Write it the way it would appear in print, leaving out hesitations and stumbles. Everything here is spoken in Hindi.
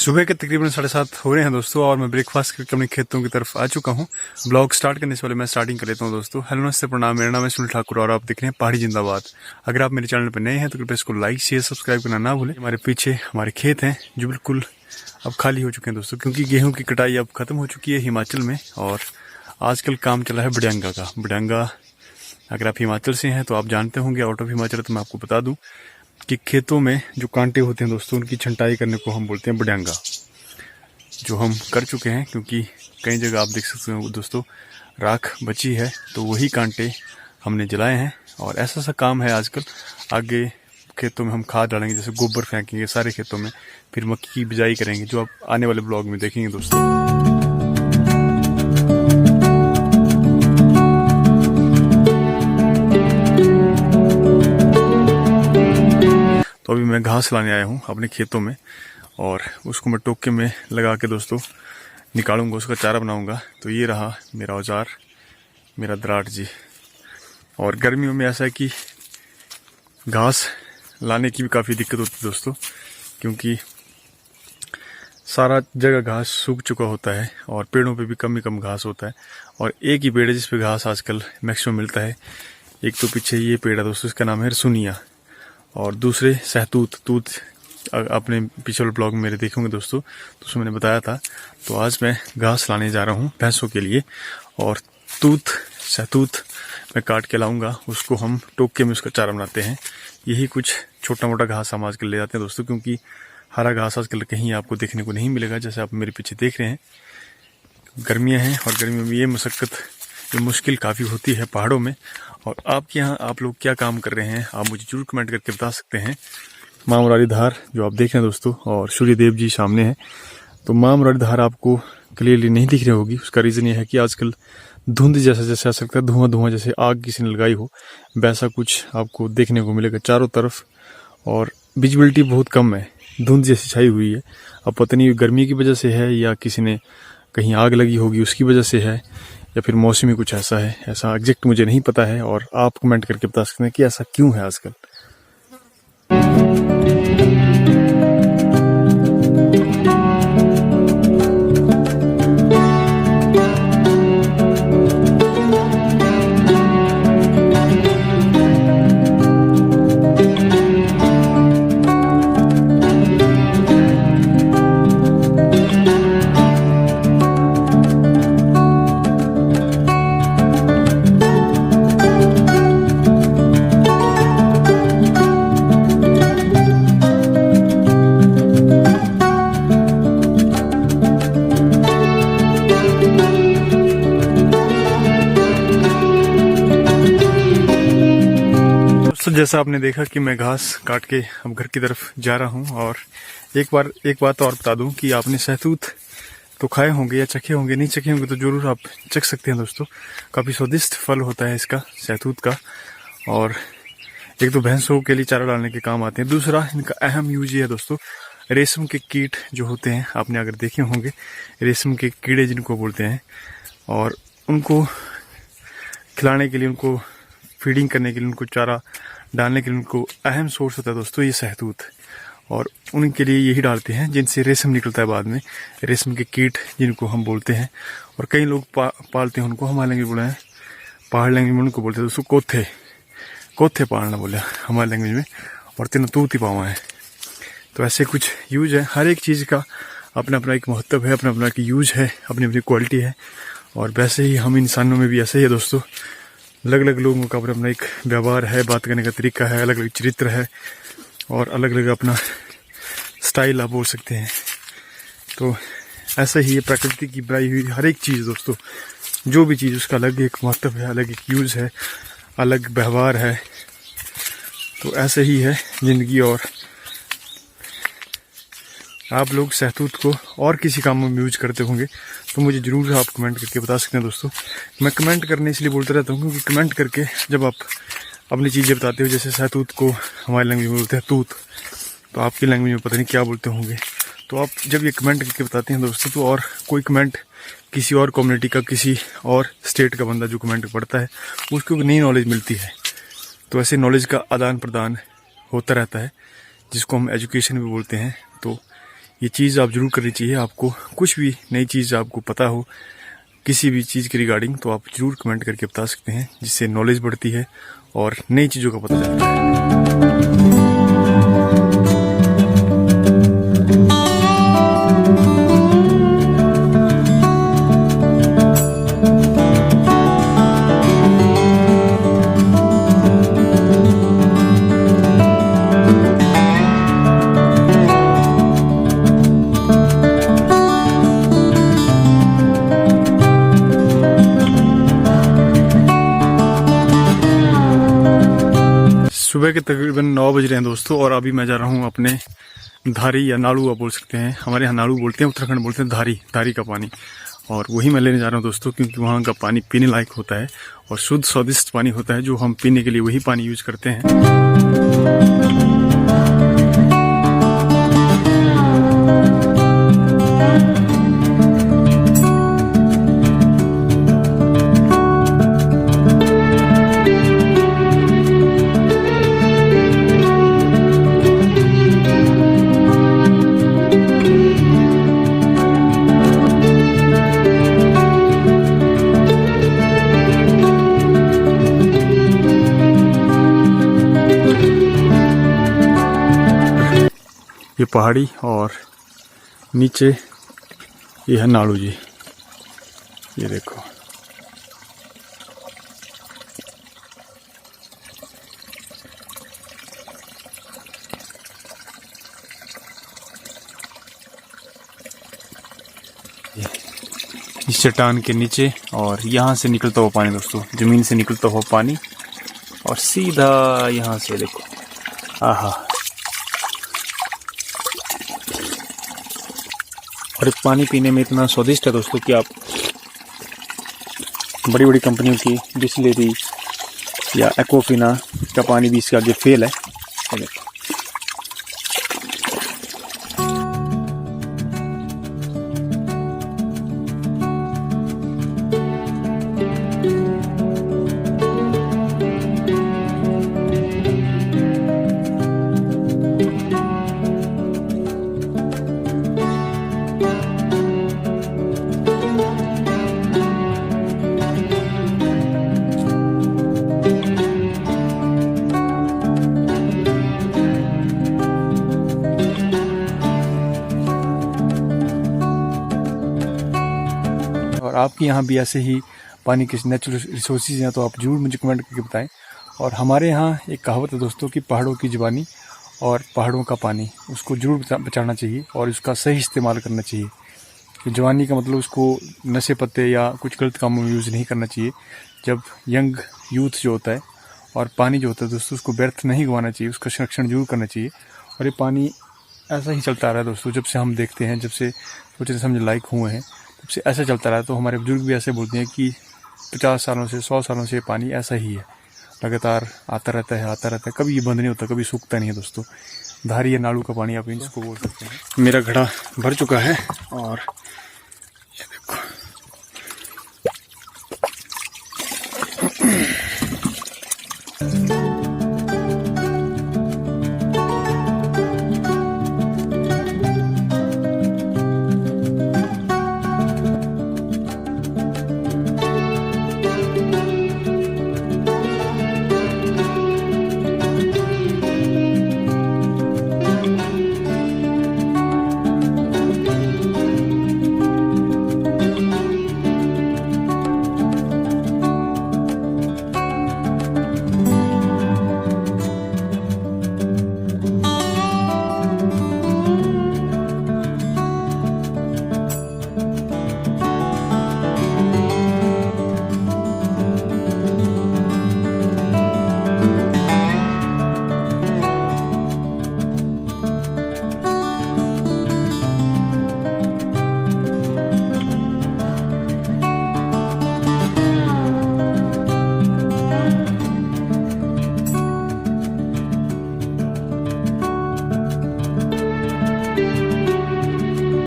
सुबह के तकरीबन 7:30 हो रहे हैं दोस्तों, और मैं ब्रेकफास्ट करके अपने खेतों की तरफ आ चुका हूं। ब्लॉग स्टार्ट करने से पहले मैं स्टार्टिंग कर लेता हूं दोस्तों। हेलो नमस्ते प्रणाम, मेरा नाम है सुनील ठाकुर और आप देख रहे हैं पहाड़ी जिंदाबाद। अगर आप मेरे चैनल पर नए हैं तो कृपया इसको लाइक शेयर सब्सक्राइब करना ना भूलें। हमारे पीछे हमारे खेत हैं जो बिल्कुल अब खाली हो चुके हैं दोस्तों, क्योंकि गेहूँ की कटाई अब खत्म हो चुकी है हिमाचल में। और आजकल काम चला है बड़ियांगा का। बड़ियांगा अगर आप हिमाचल से हैं तो आप जानते होंगे, आउट ऑफ हिमाचल तो मैं आपको बता दूं कि खेतों में जो कांटे होते हैं दोस्तों, उनकी छंटाई करने को हम बोलते हैं बड़ियांगा, जो हम कर चुके हैं। क्योंकि कई जगह आप देख सकते हो दोस्तों राख बची है, तो वही कांटे हमने जलाए हैं। और ऐसा सा काम है आजकल। आगे खेतों में हम खाद डालेंगे, जैसे गोबर फेंकेंगे सारे खेतों में, फिर मक्की की बिजाई करेंगे, जो आप आने वाले ब्लॉग में देखेंगे दोस्तों। तो अभी मैं घास लाने आया हूँ अपने खेतों में, और उसको मैं टोके में लगा के दोस्तों निकालूंगा, उसका चारा बनाऊंगा। तो ये रहा मेरा औजार, मेरा दराट जी। और गर्मियों में ऐसा है कि घास लाने की भी काफ़ी दिक्कत होती है दोस्तों, क्योंकि सारा जगह घास सूख चुका होता है और पेड़ों पे भी कम ही कम घास होता है। और एक ही पेड़ है जिस पे घास आजकल मैक्सिमम मिलता है। एक तो पीछे ये पेड़ है दोस्तों, इसका नाम है रसुनिया, और दूसरे सहतूत। आपने पिछले ब्लॉग में मेरे देखेंगे दोस्तों, तो उसमें मैंने बताया था। तो आज मैं घास लाने जा रहा हूँ भैंसों के लिए, और सहतूत मैं काट के लाऊंगा। उसको हम टोके में उसका चारा बनाते हैं। यही कुछ छोटा मोटा घास हम आजकल ले जाते हैं दोस्तों, क्योंकि हरा घास आजकल कहीं आपको देखने को नहीं मिलेगा, जैसे आप मेरे पीछे देख रहे हैं। गर्मियाँ हैं और गर्मियों में ये मुश्किल काफ़ी होती है पहाड़ों में। और आपके यहाँ आप लोग क्या काम कर रहे हैं, आप मुझे जरूर कमेंट करके बता सकते हैं। माँ मुरारी धार जो आप देख रहे हैं दोस्तों, और सूर्य देव जी सामने हैं। तो माँ मुरारी धार आपको क्लियरली नहीं दिख रही होगी। उसका रीज़न ये है कि आजकल धुंध जैसा आ सकता है, धुआं जैसे आग किसी ने लगाई हो, वैसा कुछ आपको देखने को मिलेगा चारों तरफ। और विजिबिलिटी बहुत कम है, धुंध जैसी छाई हुई है। अब पता नहीं गर्मी की वजह से है, या किसी ने कहीं आग लगी होगी उसकी वजह से है, या फिर मौसमी कुछ ऐसा है। ऐसा एग्जैक्ट मुझे नहीं पता है, और आप कमेंट करके बता सकते हैं कि ऐसा क्यों है आजकल। तो जैसा आपने देखा कि मैं घास काट के अब घर की तरफ जा रहा हूं। और एक बात और बता दूं कि आपने सहतूत तो खाए होंगे या चखे होंगे, नहीं चखे होंगे तो जरूर आप चख सकते हैं दोस्तों। काफ़ी स्वादिष्ट फल होता है इसका, सहतूत का। और एक तो भैंसों के लिए चारा डालने के काम आते हैं, दूसरा इनका अहम यूज ये है दोस्तों, रेशम के कीट जो होते हैं, आपने अगर देखे होंगे रेशम के कीड़े जिनको बोलते हैं, और उनको खिलाने के लिए, उनको फीडिंग करने के लिए, उनको चारा डालने के लिए उनको अहम सोर्स होता है दोस्तों ये सहतूत। और उनके लिए यही डालते हैं जिनसे रेशम निकलता है बाद में, रेशम के कीट जिनको हम बोलते हैं। और कई लोग पालते हैं उनको, हमारे लैंग्वेज बोला है, पहाड़ लैंग्वेज में उनको बोलते हैं दोस्तों कोथे पालना बोला हमारे लैंग्वेज में, और तीनों तूत ही पावा है। तो ऐसे कुछ यूज है, हर एक चीज़ का अपना अपना एक महत्व है, अपना अपना एक यूज है, अपनी अपनी क्वालिटी है। और वैसे ही हम इंसानों में भी ऐसे ही है दोस्तों, अलग अलग लोगों का अपना अपना एक व्यवहार है, बात करने का तरीका है, अलग अलग चरित्र है, और अलग अलग अपना स्टाइल आप बोल सकते हैं। तो ऐसा ही ये प्रकृति की बनाई हुई हर एक चीज़ दोस्तों, जो भी चीज़ उसका अलग एक महत्व है, अलग एक यूज़ है, अलग व्यवहार है। तो ऐसे ही है जिंदगी। और आप लोग सहतूत को और किसी काम में यूज करते होंगे तो मुझे ज़रूर आप कमेंट करके बता सकते हैं दोस्तों। मैं कमेंट करने इसलिए बोलता रहता हूँ क्योंकि कमेंट करके जब आप अपनी चीज़ें बताते हो, जैसे सहतूत को हमारी लैंग्वेज में बोलते हैं तूत, तो आपकी लैंग्वेज में पता नहीं क्या बोलते होंगे। तो आप जब ये कमेंट करके बताते हैं दोस्तों, तो और कोई कमेंट किसी और कम्युनिटी का, किसी और स्टेट का बंदा जो कमेंट पढ़ता है, उसको नई नॉलेज मिलती है। तो ऐसे नॉलेज का आदान प्रदान होता रहता है, जिसको हम एजुकेशन भी बोलते हैं। तो ये चीज़ आप जरूर करनी चाहिए। आपको कुछ भी नई चीज़ आपको पता हो किसी भी चीज़ के रिगार्डिंग, तो आप जरूर कमेंट करके बता सकते हैं, जिससे नॉलेज बढ़ती है और नई चीज़ों का पता चलता है। सुबह के तकरीबन 9 बज रहे हैं दोस्तों, और अभी मैं जा रहा हूँ अपने धारी या नाड़ू आप बोल सकते हैं, हमारे यहाँ नाड़ू बोलते हैं, उत्तराखंड बोलते हैं धारी का पानी। और वही मैं लेने जा रहा हूँ दोस्तों, क्योंकि वहाँ का पानी पीने लायक होता है और शुद्ध स्वादिष्ट पानी होता है, जो हम पीने के लिए वही पानी यूज करते हैं। ये पहाड़ी और नीचे ये है नाड़ू जी, ये देखो। इस चट्टान के नीचे, और यहाँ से निकलता हुआ पानी दोस्तों, जमीन से निकलता हुआ पानी, और सीधा यहाँ से देखो, आहा। और पानी पीने में इतना स्वादिष्ट है दोस्तों कि आप बड़ी बड़ी कंपनियों की बिस्लेरी या एक्वाफिना का पानी भी इसके आगे फेल है। आपके यहाँ भी ऐसे ही पानी के नेचुरल रिसोर्सेज हैं तो आप जरूर मुझे कमेंट करके बताएं। और हमारे यहाँ एक कहावत है दोस्तों कि पहाड़ों की ज़बानी और पहाड़ों का पानी, उसको जरूर बचाना चाहिए और उसका सही इस्तेमाल करना चाहिए। तो जवानी का मतलब उसको नशे पत्ते या कुछ गलत कामों में यूज़ नहीं करना चाहिए। जब यंग यूथ जो होता है और पानी जो होता है दोस्तों, उसको व्यर्थ नहीं गंवाना चाहिए, उसका संरक्षण जरूर करना चाहिए। और ये पानी ऐसा ही चलता आ रहा है दोस्तों, जब से हम देखते हैं, जब से सोचते समझ लायक हुए हैं, तब से ऐसा चलता रहा है। तो हमारे बुजुर्ग भी ऐसे बोलते हैं कि 50 सालों से 100 सालों से पानी ऐसा ही है, लगातार आता रहता है, कभी ये बंद नहीं होता, कभी सूखता नहीं है दोस्तों। धारी या नाड़ू का पानी आप इसको बोल सकते हैं। मेरा घड़ा भर चुका है और ये देखो।